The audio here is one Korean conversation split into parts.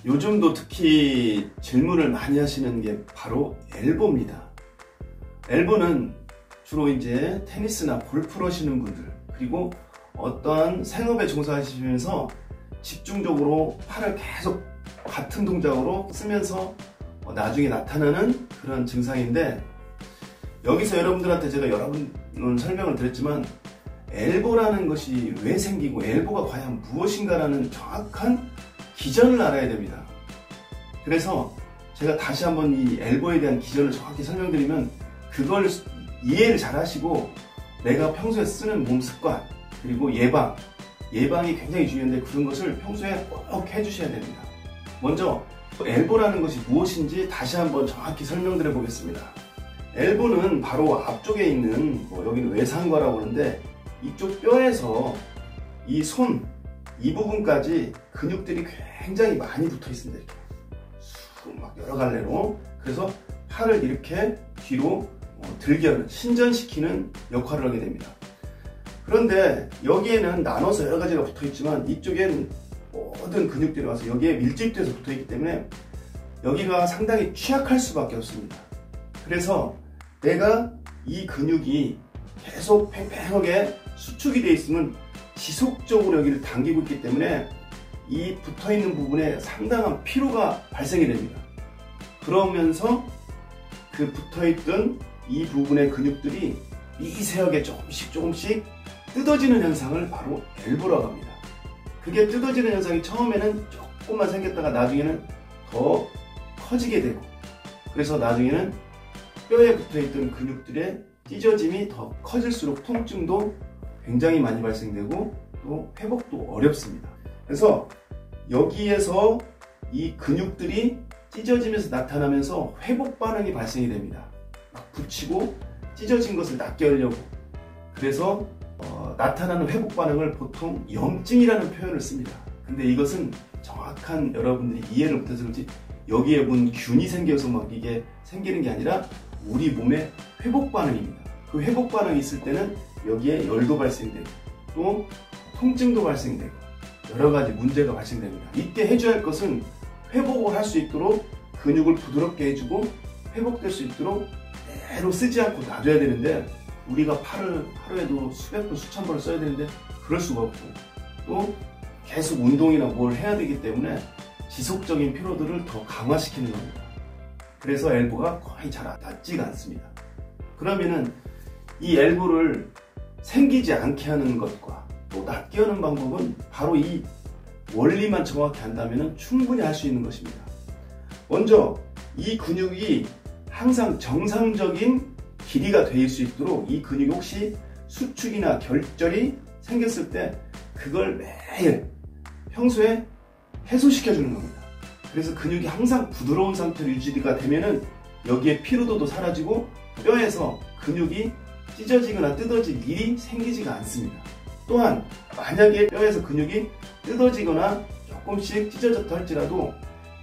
요즘도 특히 질문을 많이 하시는 게 바로 엘보입니다. 엘보는 주로 이제 테니스나 골프를 하시는 분들, 그리고 어떠한 생업에 종사하시면서 집중적으로 팔을 계속 같은 동작으로 쓰면서 나중에 나타나는 그런 증상인데, 여기서 여러분들한테 제가 여러 번 설명을 드렸지만 엘보라는 것이 왜 생기고 엘보가 과연 무엇인가라는 정확한 기전을 알아야 됩니다. 그래서 제가 다시 한번 이 엘보에 대한 기전을 정확히 설명드리면 그걸 이해를 잘 하시고 내가 평소에 쓰는 몸 습관, 그리고 예방이 굉장히 중요한데 그런 것을 평소에 꼭 해주셔야 됩니다. 먼저 엘보라는 것이 무엇인지 다시 한번 정확히 설명드려 보겠습니다. 엘보는 바로 앞쪽에 있는 여기는 외상과라고 하는데, 이쪽 뼈에서 이 손, 이 부분까지 근육들이 굉장히 많이 붙어 있습니다. 이렇게 막 여러 갈래로. 그래서 팔을 이렇게 뒤로 들게 하는, 신전시키는 역할을 하게 됩니다. 그런데 여기에는 나눠서 여러 가지가 붙어 있지만 이쪽엔 모든 근육들이 와서 여기에 밀집돼서 붙어 있기 때문에 여기가 상당히 취약할 수밖에 없습니다. 그래서 내가 이 근육이 계속 팽팽하게 수축이 되어 있으면 지속적으로 여기를 당기고 있기 때문에 이 붙어있는 부분에 상당한 피로가 발생이 됩니다. 그러면서 그 붙어있던 이 부분의 근육들이 미세하게 조금씩 뜯어지는 현상을 바로 엘보라고 합니다. 그게 뜯어지는 현상이 처음에는 조금만 생겼다가 나중에는 더 커지게 되고, 그래서 나중에는 뼈에 붙어있던 근육들의 찢어짐이 더 커질수록 통증도 굉장히 많이 발생되고 또 회복도 어렵습니다. 그래서 여기에서 이 근육들이 찢어지면서 나타나면서 회복 반응이 발생이 됩니다. 막 붙이고 찢어진 것을 낫게 하려고. 그래서 나타나는 회복 반응을 보통 염증이라는 표현을 씁니다. 근데 이것은 정확한 여러분들이 이해를 못해서 그렇지 여기에 본 균이 생겨서 막 이게 생기는 게 아니라 우리 몸의 회복 반응입니다. 그 회복 반응이 있을 때는 여기에 열도 발생되고 또 통증도 발생되고 여러 가지 문제가 발생됩니다. 이때 해줘야 할 것은 회복을 할 수 있도록 근육을 부드럽게 해주고 회복될 수 있도록 그대로 쓰지 않고 놔줘야 되는데, 우리가 팔을 하루에도 수백 번, 수천 번을 써야 되는데 그럴 수가 없고 또 계속 운동이나 뭘 해야 되기 때문에 지속적인 피로들을 더 강화시키는 겁니다. 그래서 엘보가 거의 잘 낫지가 않습니다. 그러면은 이 엘보를 생기지 않게 하는 것과 또 낫게 하는 방법은 바로 이 원리만 정확히 한다면 충분히 할 수 있는 것입니다. 먼저 이 근육이 항상 정상적인 길이가 될 수 있도록 이 근육이 혹시 수축이나 결절이 생겼을 때 그걸 매일 평소에 해소시켜 주는 겁니다. 그래서 근육이 항상 부드러운 상태로 유지가 되면은 여기에 피로도도 사라지고 뼈에서 근육이 찢어지거나 뜯어질 일이 생기지가 않습니다. 또한 만약에 뼈에서 근육이 뜯어지거나 조금씩 찢어졌다 할지라도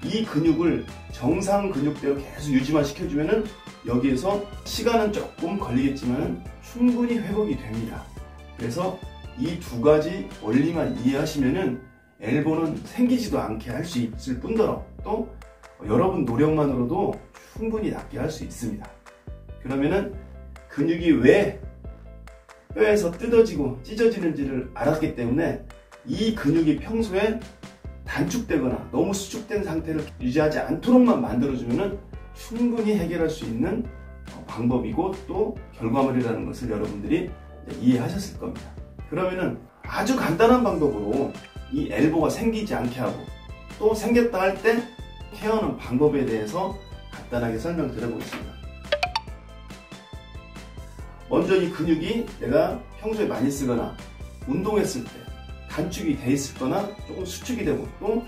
이 근육을 정상 근육대로 계속 유지만 시켜주면은 여기에서 시간은 조금 걸리겠지만 충분히 회복이 됩니다. 그래서 이 두 가지 원리만 이해하시면은 엘보는 생기지도 않게 할 수 있을 뿐더러 또 여러분 노력만으로도 충분히 낫게 할 수 있습니다. 그러면은 근육이 왜 뼈에서 뜯어지고 찢어지는지를 알았기 때문에 이 근육이 평소에 단축되거나 너무 수축된 상태를 유지하지 않도록만 만들어주면 충분히 해결할 수 있는 방법이고 또 결과물이라는 것을 여러분들이 이해하셨을 겁니다. 그러면은 아주 간단한 방법으로 이 엘보가 생기지 않게 하고 또 생겼다 할 때 케어하는 방법에 대해서 간단하게 설명드려보겠습니다. 먼저 이 근육이 내가 평소에 많이 쓰거나 운동했을 때 단축이 돼 있을 거나 조금 수축이 되고 또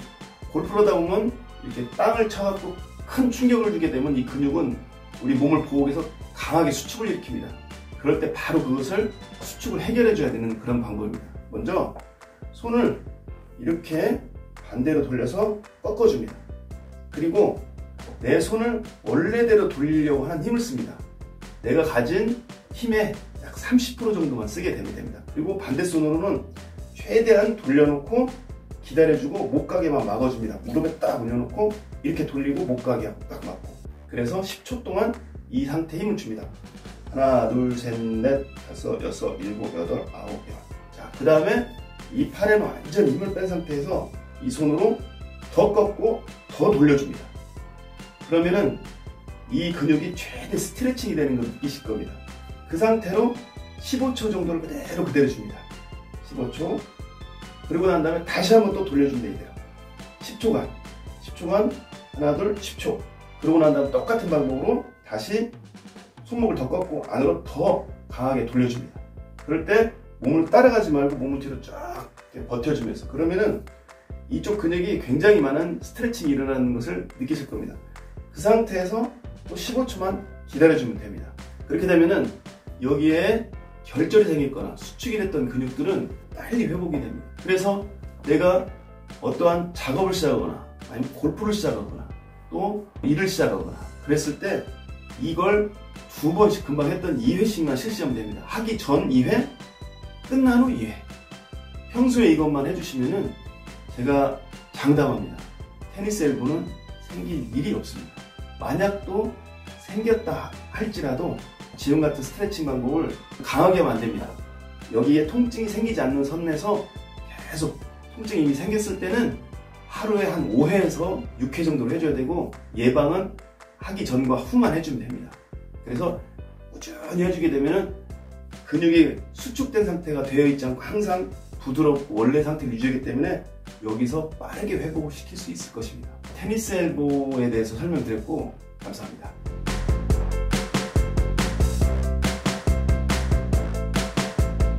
골프를 하다 보면 이렇게 땅을 쳐갖고 큰 충격을 주게 되면 이 근육은 우리 몸을 보호해서 강하게 수축을 일으킵니다. 그럴 때 바로 그것을 수축을 해결해 줘야 되는 그런 방법입니다. 먼저 손을 이렇게 반대로 돌려서 꺾어줍니다. 그리고 내 손을 원래대로 돌리려고 하는 힘을 씁니다. 내가 가진 힘의 약 30% 정도만 쓰게 되면 됩니다. 그리고 반대손으로는 최대한 돌려놓고 기다려주고 못 가게만 막아줍니다. 무릎에 딱 올려놓고 이렇게 돌리고 못 가게 딱 막고. 그래서 10초 동안 이 상태에 힘을 줍니다. 하나, 둘, 셋, 넷, 다섯, 여섯, 일곱, 여덟, 아홉, 열. 자, 그 다음에 이 팔에 완전히 힘을 뺀 상태에서 이 손으로 더 꺾고 더 돌려줍니다. 그러면은 이 근육이 최대 스트레칭이 되는 걸 느끼실 겁니다. 그 상태로 15초 정도를 그대로 줍니다. 15초. 그리고 난 다음에 다시 한번 또 돌려주면 돼요. 10초간 하나, 둘, 10초. 그러고 난 다음에 똑같은 방법으로 다시 손목을 더 꺾고 안으로 더 강하게 돌려줍니다. 그럴 때 몸을 따라가지 말고 몸을 뒤로 쫙 버텨주면서, 그러면은 이쪽 근육이 굉장히 많은 스트레칭이 일어나는 것을 느끼실 겁니다. 그 상태에서 또 15초만 기다려주면 됩니다. 그렇게 되면은 여기에 결절이 생겼거나 수축이 됐던 근육들은 빨리 회복이 됩니다. 그래서 내가 어떠한 작업을 시작하거나 아니면 골프를 시작하거나 또 일을 시작하거나 그랬을 때 이걸 2번씩 금방 했던 2회씩만 실시하면 됩니다. 하기 전 2회, 끝난 후 2회. 평소에 이것만 해주시면은 제가 장담합니다. 테니스 엘보는 생길 일이 없습니다. 만약 또 생겼다 할지라도 지금 같은 스트레칭 방법을 강하게 하면 안 됩니다. 여기에 통증이 생기지 않는 선에서 계속 통증이 이미 생겼을 때는 하루에 한 5회에서 6회 정도를 해줘야 되고, 예방은 하기 전과 후만 해주면 됩니다. 그래서 꾸준히 해주게 되면은 근육이 수축된 상태가 되어 있지 않고 항상 부드럽고 원래 상태를 유지하기 때문에 여기서 빠르게 회복을 시킬 수 있을 것입니다. 테니스 엘보에 대해서 설명드렸고 감사합니다.